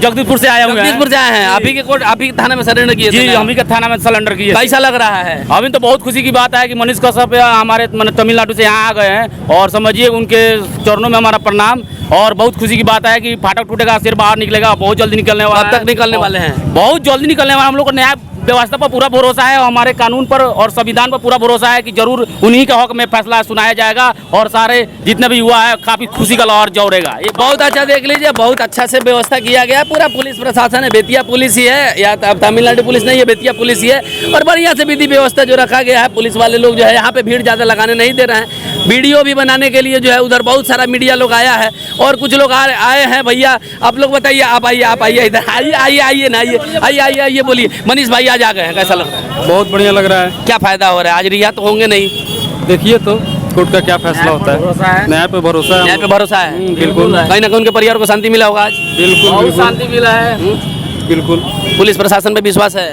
जगदीशपुर से आए हुए हैं। जगदीशपुर से आए हैं। आप ही के कोर्ट, आप ही के थाना में सरेंडर किए जी, हम ही के थाना में सरेंडर किए। कैसा लग रहा है? अभी तो बहुत खुशी की बात है कि मनीष कश्यप हमारे तमिलनाडु से यहाँ आ गए हैं और समझिए उनके चरणों में हमारा प्रणाम। और बहुत खुशी की बात है कि फाटक टूटेगा, सिर बाहर निकलेगा, बहुत जल्दी निकलने वाला है। कब तक निकलने वाले हैं? बहुत जल्दी निकलने वाला। हम लोग को न्याय व्यवस्था पर पूरा भरोसा है, हमारे कानून पर और संविधान पर पूरा भरोसा है कि जरूर उन्हीं के हक में फैसला सुनाया जाएगा और सारे जितने भी हुआ है काफी खुशी का लहर जोड़ेगा। ये बहुत अच्छा, देख लीजिए, बहुत अच्छा से व्यवस्था किया गया। पूरा पुलिस प्रशासन है, बेतिया पुलिस ही है, या तमिलनाडु पुलिस नहीं है, बेतिया पुलिस ही है। और बढ़िया से विधि व्यवस्था जो रखा गया है। पुलिस वाले लोग जो है यहाँ पे भीड़ ज़्यादा लगाने नहीं दे रहे हैं। वीडियो भी बनाने के लिए जो है उधर बहुत सारा मीडिया लोग आया है और कुछ लोग आए हैं। भैया आप लोग बताइए, आप आइए इधर, आइए बोलिए। मनीष भाई आज आ गए हैं, कैसा लग रहा है? बहुत बढ़िया लग रहा है। क्या फायदा हो रहा है? आज रिहा तो होंगे नहीं, देखिए तो कोर्ट का क्या फैसला होता है। न्याय पे भरोसा है। न्याय पे भरोसा है, बिल्कुल। कहीं ना कहीं उनके परिवार को शांति मिला होगा आज। बिल्कुल शांति मिला है। बिल्कुल। पुलिस प्रशासन पे विश्वास है।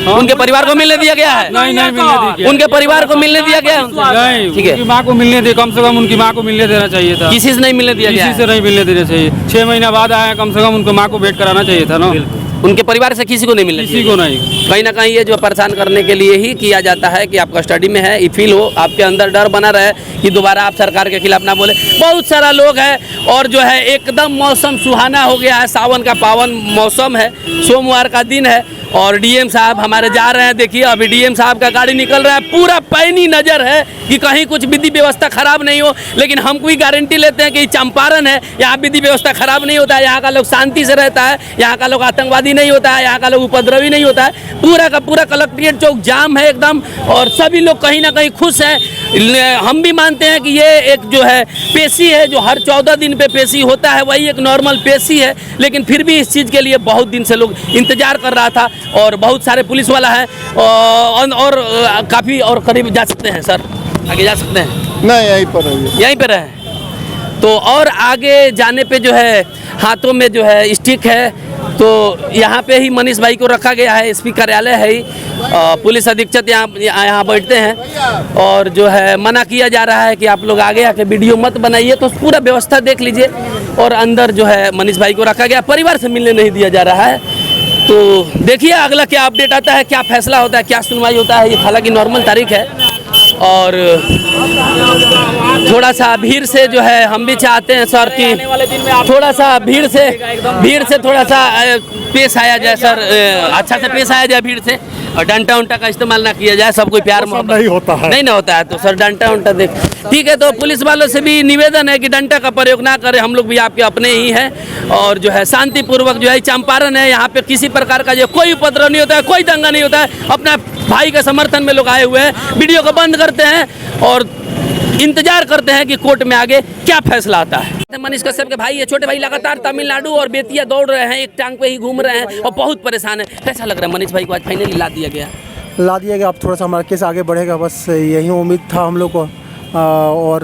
उनके परिवार को मिलने दिया गया है? नहीं मिलने दिया। उनके परिवार को मिलने दिया गया है? नहीं, ठीक है। उनकी माँ को मिलने दे, कम से कम उनकी माँ को मिलने देना चाहिए था। किसी से नहीं मिलने दिया गया? किसी से नहीं मिलने देना चाहिए। 6 महीना बाद आया, कम से कम उनको माँ को वेट कराना चाहिए था ना। उनके परिवार से किसी को नहीं मिलने? किसी को नहीं। कहीं ना कहीं ये जो परेशान करने के लिए ही किया जाता है कि आप कस्टडी में है, ये फील हो, आपके अंदर डर बना रहे कि दोबारा आप सरकार के खिलाफ ना बोले। बहुत सारा लोग है और जो है एकदम मौसम सुहाना हो गया है, सावन का पावन मौसम है, सोमवार का दिन है और डीएम साहब हमारे जा रहे हैं। देखिए अभी डीएम साहब का गाड़ी निकल रहा है, पूरा पैनी नज़र है कि कहीं कुछ विधि व्यवस्था खराब नहीं हो। लेकिन हम कोई गारंटी लेते हैं कि चंपारण है, यहाँ विधि व्यवस्था खराब नहीं होता है, यहाँ का लोग शांति से रहता है, यहाँ का लोग आतंकवादी नहीं होता है, यहाँ का लोग उपद्रवी नहीं होता है। पूरा का पूरा कलेक्ट्रेट चौक जाम है एकदम और सभी लोग कहीं ना कहीं खुश हैं। हम भी मानते हैं कि ये एक जो है पेशी है, जो हर 14 दिन पे पेशी होता है, वही एक नॉर्मल पेशी है। लेकिन फिर भी इस चीज़ के लिए बहुत दिन से लोग इंतजार कर रहा था और बहुत सारे पुलिस वाला है और काफ़ी और करीब जा सकते हैं। सर आगे जा सकते हैं? नहीं, यहीं पर रहे। तो और आगे जाने पे जो है हाथों में जो है स्टिक है, तो यहाँ पे ही मनीष भाई को रखा गया है। एसपी कार्यालय है ही, पुलिस अधीक्षक यहाँ बैठते हैं और जो है मना किया जा रहा है कि आप लोग आगे आके वीडियो मत बनाइए। तो पूरा व्यवस्था देख लीजिए और अंदर जो है मनीष भाई को रखा गया, परिवार से मिलने नहीं दिया जा रहा है। तो देखिए अगला क्या अपडेट आता है, क्या फैसला होता है, क्या सुनवाई होता है। ये हालांकि नॉर्मल तारीख है और थोड़ा सा भीड़ से जो है हम भी चाहते हैं सर कि थोड़ा सा भीड़ से थोड़ा सा पेश आया जाए सर, अच्छा से पेश आया जाए भीड़ से और डंटा उंटा का इस्तेमाल ना किया जाए। सब कोई प्यार मोहब्बत नहीं होता है, नहीं ना होता है तो सर डंटा उंटा देख, ठीक है। तो पुलिस वालों से भी निवेदन है कि डंटा का प्रयोग ना करें, हम लोग भी आपके अपने ही हैं और जो है शांतिपूर्वक जो है चंपारण है, यहाँ पे किसी प्रकार का जो कोई उपद्रव नहीं होता है, कोई दंगा नहीं होता है। अपना भाई के समर्थन में लोग आए हुए हैं। वीडियो को बंद करते हैं और इंतजार करते हैं कि कोर्ट में आगे क्या फैसला आता है। मनीष कश्यप के भाई है, छोटे भाई लगातार तमिलनाडु और बेतिया दौड़ रहे हैं, एक टांग पे ही घूम रहे हैं और बहुत परेशान है। कैसा लग रहा है मनीष भाई को आज फाइनली ला दिया गया? अब थोड़ा सा हमारा केस आगे बढ़ेगा, बस यही उम्मीद था हम लोग को। और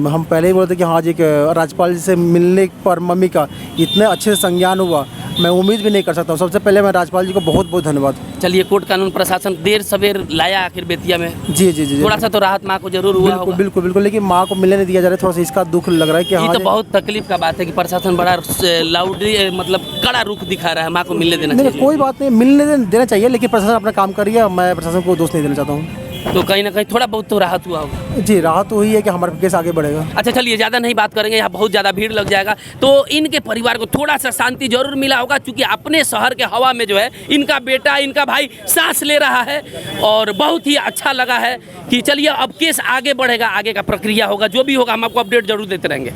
हम पहले ही बोलते कि हाँ जी राज्यपाल जी से मिलने पर मम्मी का इतने अच्छे से संज्ञान हुआ, मैं उम्मीद भी नहीं कर सकता हूँ। सबसे पहले मैं राज्यपाल जी को बहुत बहुत धन्यवाद। चलिए कोर्ट कानून प्रशासन देर सवेर लाया आखिर बेतिया में। जी थोड़ा सा तो राहत माँ को जरूर हुआ होगा। बिल्कुल, लेकिन माँ को मिलने नहीं दिया जा रहा है, थोड़ा सा इसका दुख लग रहा है कि हाँ तो बहुत तकलीफ का बात है कि प्रशासन बड़ा लाउडली मतलब कड़ा रुख दिखा रहा है। माँ को मिलने देना चाहिए। कोई बात नहीं, मिलने देना चाहिए, लेकिन प्रशासन अपना काम कर रही है, मैं प्रशासन को दोष नहीं देना चाहता हूँ। तो कहीं ना कहीं थोड़ा बहुत तो राहत हुआ होगा। जी राहत हुई है कि हमारा केस आगे बढ़ेगा। अच्छा चलिए ज़्यादा नहीं बात करेंगे, यहाँ बहुत ज़्यादा भीड़ लग जाएगा। तो इनके परिवार को थोड़ा सा शांति जरूर मिला होगा, क्योंकि अपने शहर के हवा में जो है इनका बेटा, इनका भाई सांस ले रहा है और बहुत ही अच्छा लगा है कि चलिए अब केस आगे बढ़ेगा, आगे का प्रक्रिया होगा, जो भी होगा हम आपको अपडेट जरूर देते रहेंगे।